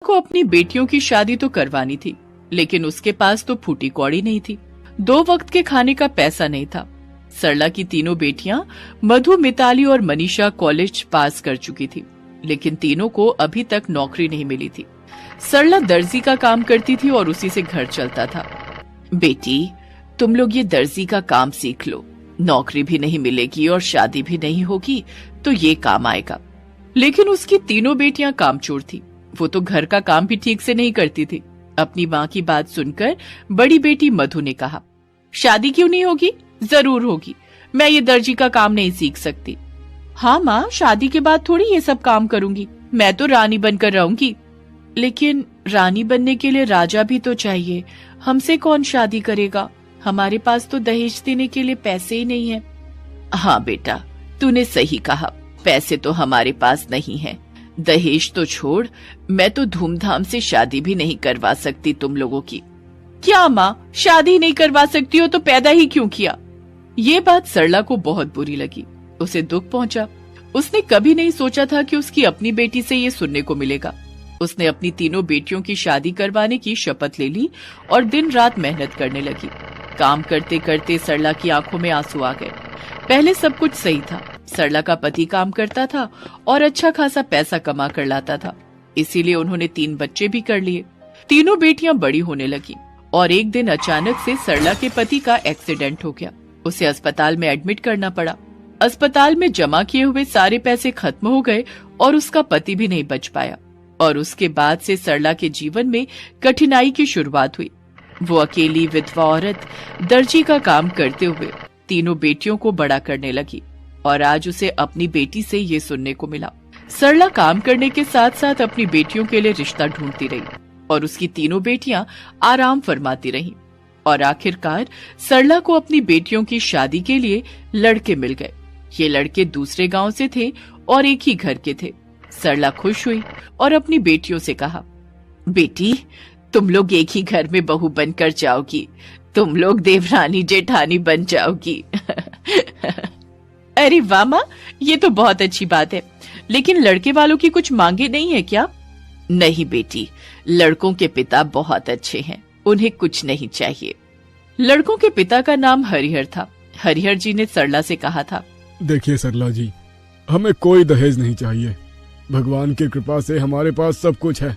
को अपनी बेटियों की शादी तो करवानी थी, लेकिन उसके पास तो फूटी कौड़ी नहीं थी। 2 वक्त के खाने का पैसा नहीं था। सरला की तीनों बेटियां मधु, मिताली और मनीषा कॉलेज पास कर चुकी थी, लेकिन तीनों को अभी तक नौकरी नहीं मिली थी। सरला दर्जी का काम करती थी और उसी से घर चलता था। बेटी, तुम लोग ये दर्जी का काम सीख लो, नौकरी भी नहीं मिलेगी और शादी भी नहीं होगी तो ये काम आएगा। लेकिन उसकी तीनों बेटियां कामचोर थी। वो तो घर का काम भी ठीक से नहीं करती थी। अपनी माँ की बात सुनकर बड़ी बेटी मधु ने कहा, शादी क्यों नहीं होगी? जरूर होगी। मैं ये दर्जी का काम नहीं सीख सकती। हाँ माँ, शादी के बाद थोड़ी ये सब काम करूंगी। मैं तो रानी बनकर रहूंगी। लेकिन रानी बनने के लिए राजा भी तो चाहिए। हमसे कौन शादी करेगा? हमारे पास तो दहेज देने के लिए पैसे ही नहीं है। हाँ बेटा, तूने सही कहा, पैसे तो हमारे पास नहीं है। दहेज तो छोड़, मैं तो धूमधाम से शादी भी नहीं करवा सकती तुम लोगों की। क्या माँ, शादी नहीं करवा सकती हो तो पैदा ही क्यों किया? ये बात सरला को बहुत बुरी लगी। उसे दुख पहुंचा। उसने कभी नहीं सोचा था कि उसकी अपनी बेटी से ये सुनने को मिलेगा। उसने अपनी तीनों बेटियों की शादी करवाने की शपथ ले ली और दिन रात मेहनत करने लगी। काम करते करते सरला की आंखों में आंसू आ गए। पहले सब कुछ सही था। सरला का पति काम करता था और अच्छा खासा पैसा कमा कर लाता था, इसीलिए उन्होंने 3 बच्चे भी कर लिए। तीनों बेटियां बड़ी होने लगी और एक दिन अचानक से सरला के पति का एक्सीडेंट हो गया। उसे अस्पताल में एडमिट करना पड़ा। अस्पताल में जमा किए हुए सारे पैसे खत्म हो गए और उसका पति भी नहीं बच पाया। और उसके बाद से सरला के जीवन में कठिनाई की शुरुआत हुई। वो अकेली विधवा औरत दर्जी का काम करते हुए तीनों बेटियों को बड़ा करने लगी और आज उसे अपनी बेटी से ये सुनने को मिला। सरला काम करने के साथ साथ अपनी बेटियों के लिए रिश्ता ढूंढती रही और उसकी तीनों बेटियां आराम फरमाती रहीं। और आखिरकार सरला को अपनी बेटियों की शादी के लिए लड़के मिल गए। ये लड़के दूसरे गांव से थे और एक ही घर के थे। सरला खुश हुई और अपनी बेटियों से कहा, बेटी, तुम लोग एक ही घर में बहू बनकर जाओगी। तुम लोग देवरानी जेठानी बन जाओगी। अरे वाह माँ, ये तो बहुत अच्छी बात है। लेकिन लड़के वालों की कुछ मांगे नहीं है क्या? नहीं बेटी, लड़कों के पिता बहुत अच्छे हैं, उन्हें कुछ नहीं चाहिए। लड़कों के पिता का नाम हरिहर था। हरिहर जी ने सरला से कहा था, देखिए सरला जी, हमें कोई दहेज नहीं चाहिए। भगवान की कृपा से हमारे पास सब कुछ है।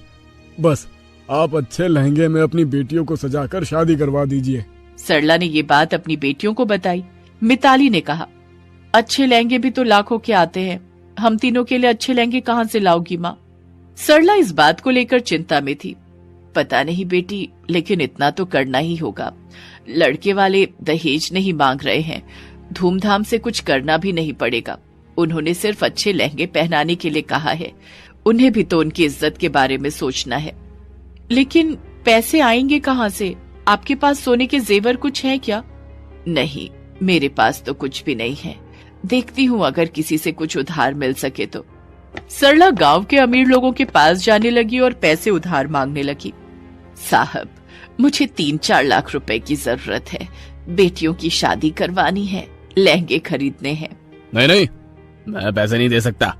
बस आप अच्छे लहंगे में अपनी बेटियों को सजाकर शादी करवा दीजिए। सरला ने ये बात अपनी बेटियों को बताई। मिताली ने कहा, अच्छे लहंगे भी तो लाखों के आते हैं। हम तीनों के लिए अच्छे लहंगे कहाँ से लाओगी माँ? सरला इस बात को लेकर चिंता में थी। पता नहीं बेटी, लेकिन इतना तो करना ही होगा। लड़के वाले दहेज नहीं मांग रहे हैं, धूमधाम से कुछ करना भी नहीं पड़ेगा। उन्होंने सिर्फ अच्छे लहंगे पहनाने के लिए कहा है। उन्हें भी तो उनकी इज्जत के बारे में सोचना है। लेकिन पैसे आएंगे कहाँ से? आपके पास सोने के जेवर कुछ है क्या? नहीं, मेरे पास तो कुछ भी नहीं है। देखती हूँ अगर किसी से कुछ उधार मिल सके तो। सरला गांव के अमीर लोगों के पास जाने लगी और पैसे उधार मांगने लगी। साहब, मुझे 3-4 लाख रुपए की जरूरत है। बेटियों की शादी करवानी है, लहंगे खरीदने हैं। नहीं, मैं पैसे नहीं दे सकता।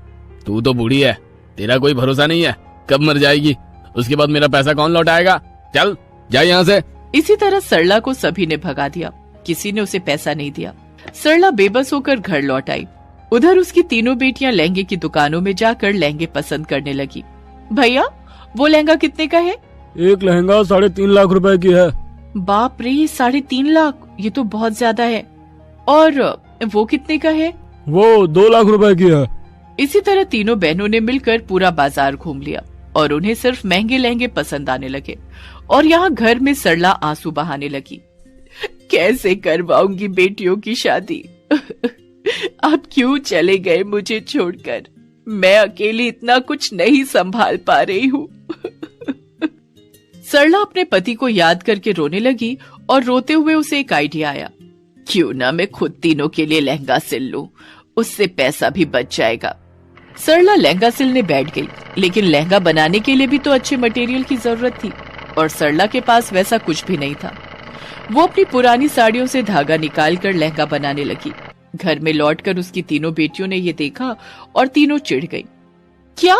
तू तो बूढ़ी है, तेरा कोई भरोसा नहीं है, कब मर जाएगी, उसके बाद मेरा पैसा कौन लौटाएगा? चल जा यहाँ से। इसी तरह सरला को सभी ने भगा दिया। किसी ने उसे पैसा नहीं दिया। सरला बेबस होकर घर लौट आई। उधर उसकी तीनों बेटियां लहंगे की दुकानों में जाकर लहंगे पसंद करने लगी। भैया, वो लहंगा कितने का है? एक लहंगा 3.5 लाख रुपए की है। बाप रे, 3.5 लाख, ये तो बहुत ज्यादा है। और वो कितने का है? वो 2 लाख रुपए की है। इसी तरह तीनों बहनों ने मिलकर पूरा बाजार घूम लिया और उन्हें सिर्फ महंगे लहंगे पसंद आने लगे। और यहाँ घर में सरला आंसू बहाने लगी। कैसे करवाऊंगी बेटियों की शादी? आप क्यों चले गए मुझे छोड़कर? मैं अकेली इतना कुछ नहीं संभाल पा रही हूँ। सरला अपने पति को याद करके रोने लगी और रोते हुए उसे एक आइडिया आया। क्यों ना मैं खुद तीनों के लिए लहंगा सिल लूं, उससे पैसा भी बच जाएगा। सरला लहंगा सिलने बैठ गई, लेकिन लहंगा बनाने के लिए भी तो अच्छे मटेरियल की जरूरत थी और सरला के पास वैसा कुछ भी नहीं था। वो अपनी पुरानी साड़ियों से धागा निकालकर लहंगा बनाने लगी। घर में लौटकर उसकी तीनों बेटियों ने ये देखा और तीनों चिढ़ गई। क्या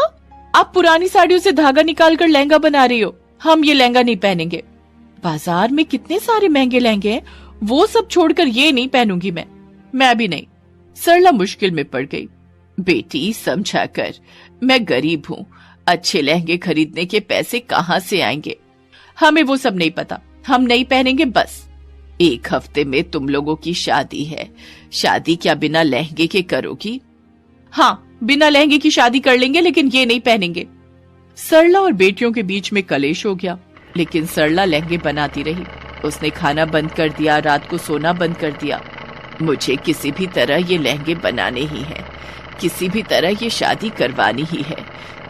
आप पुरानी साड़ियों से धागा निकाल कर लहंगा बना रही हो, हम ये लहंगा नहीं पहनेंगे। बाजार में कितने सारे महंगे लहंगे हैं, वो सब छोड़कर ये नहीं पहनूंगी मैं भी नहीं। सरला मुश्किल में पड़ गई। बेटी समझा कर, मैं गरीब हूँ, अच्छे लहंगे खरीदने के पैसे कहाँ से आएंगे? हमें वो सब नहीं पता, हम नहीं पहनेंगे बस। 1 हफ्ते में तुम लोगों की शादी है, शादी क्या बिना लहंगे के करोगी? हाँ, बिना लहंगे की शादी कर लेंगे, लेकिन ये नहीं पहनेंगे। सरला और बेटियों के बीच में कलेश हो गया, लेकिन सरला लहंगे बनाती रही। उसने खाना बंद कर दिया, रात को सोना बंद कर दिया। मुझे किसी भी तरह ये लहंगे बनाने ही हैं, किसी भी तरह ये शादी करवानी ही है,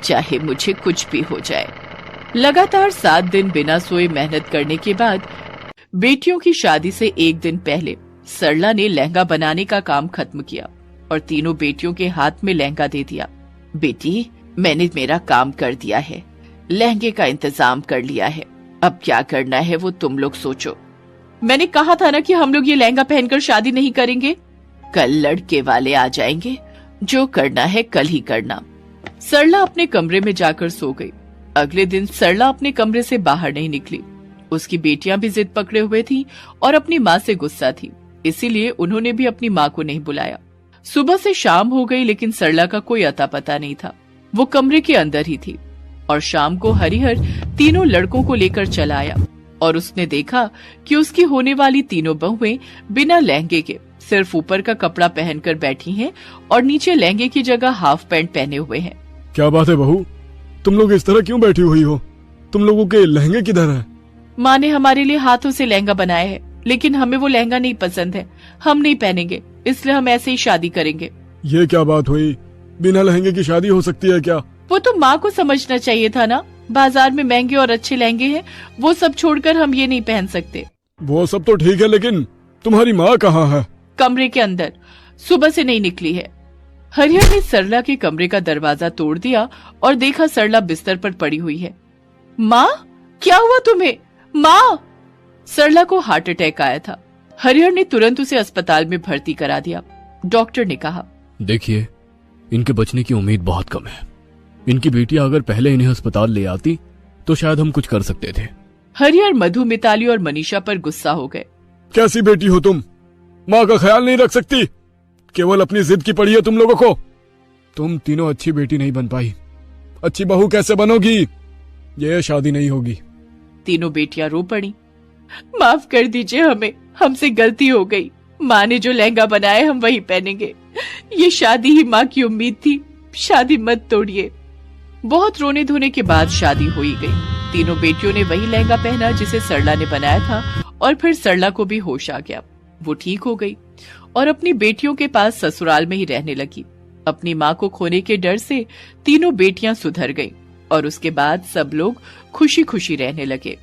चाहे मुझे कुछ भी हो जाए। लगातार 7 दिन बिना सोए मेहनत करने के बाद बेटियों की शादी से 1 दिन पहले सरला ने लहंगा बनाने का काम खत्म किया और तीनों बेटियों के हाथ में लहंगा दे दिया। बेटी, मैंने मेरा काम कर दिया है, लहंगे का इंतजाम कर लिया है, अब क्या करना है वो तुम लोग सोचो। मैंने कहा था ना कि हम लोग ये लहंगा पहनकर शादी नहीं करेंगे। कल लड़के वाले आ जाएंगे, जो करना है कल ही करना। सरला अपने कमरे में जाकर सो गई। अगले दिन सरला अपने कमरे से बाहर नहीं निकली। उसकी बेटियां भी जिद पकड़े हुए थी और अपनी माँ से गुस्सा थी, इसीलिए उन्होंने भी अपनी माँ को नहीं बुलाया। सुबह से शाम हो गई, लेकिन सरला का कोई अता पता नहीं था। वो कमरे के अंदर ही थी और शाम को हरिहर तीनों लड़कों को लेकर चला आया और उसने देखा कि उसकी होने वाली तीनों बहुएं बिना लहंगे के सिर्फ ऊपर का कपड़ा पहनकर बैठी हैं और नीचे लहंगे की जगह हाफ पैंट पहने हुए हैं। क्या बात है बहू, तुम लोग इस तरह क्यों बैठी हुई हो? तुम लोगों के लहंगे किधर है? माँ ने हमारे लिए हाथों से लहंगा बनाया है, लेकिन हमें वो लहंगा नहीं पसंद है, हम नहीं पहनेंगे, इसलिए हम ऐसे ही शादी करेंगे। ये क्या बात हुई? बिना लहंगे की शादी हो सकती है क्या? वो तो माँ को समझना चाहिए था ना, बाजार में महंगे और अच्छे लहंगे हैं, वो सब छोड़कर हम ये नहीं पहन सकते। वो सब तो ठीक है, लेकिन तुम्हारी माँ कहाँ है? कमरे के अंदर, सुबह से नहीं निकली है। हरिहर ने सरला के कमरे का दरवाजा तोड़ दिया और देखा सरला बिस्तर पर पड़ी हुई है। माँ, क्या हुआ तुम्हें? माँ! सरला को हार्ट अटैक आया था। हरिहर ने तुरंत उसे अस्पताल में भर्ती करा दिया। डॉक्टर ने कहा, देखिए, इनके बचने की उम्मीद बहुत कम है। इनकी बेटियां अगर पहले इन्हें अस्पताल ले आती तो शायद हम कुछ कर सकते थे। हरिहर मधु, मिताली और मनीषा पर गुस्सा हो गए। कैसी बेटी हो तुम? माँ का ख्याल नहीं रख सकती? केवल अपनी जिद की पड़ी है तुम लोगों को। तुम तीनों अच्छी बेटी नहीं बन पाई, अच्छी बहू कैसे बनोगी? ये शादी नहीं होगी। तीनों बेटियां रो पड़ी। माफ कर दीजिए हमें, हमसे गलती हो गई। माँ ने जो लहंगा बनाया हम वही पहनेंगे। ये शादी ही माँ की उम्मीद थी, शादी मत तोड़िए। बहुत रोने धोने के बाद शादी हो ही गई। तीनों बेटियों ने वही लहंगा पहना जिसे सरला ने बनाया था और फिर सरला को भी होश आ गया। वो ठीक हो गई और अपनी बेटियों के पास ससुराल में ही रहने लगी। अपनी माँ को खोने के डर से तीनों बेटियां सुधर गईं और उसके बाद सब लोग खुशी खुशी रहने लगे।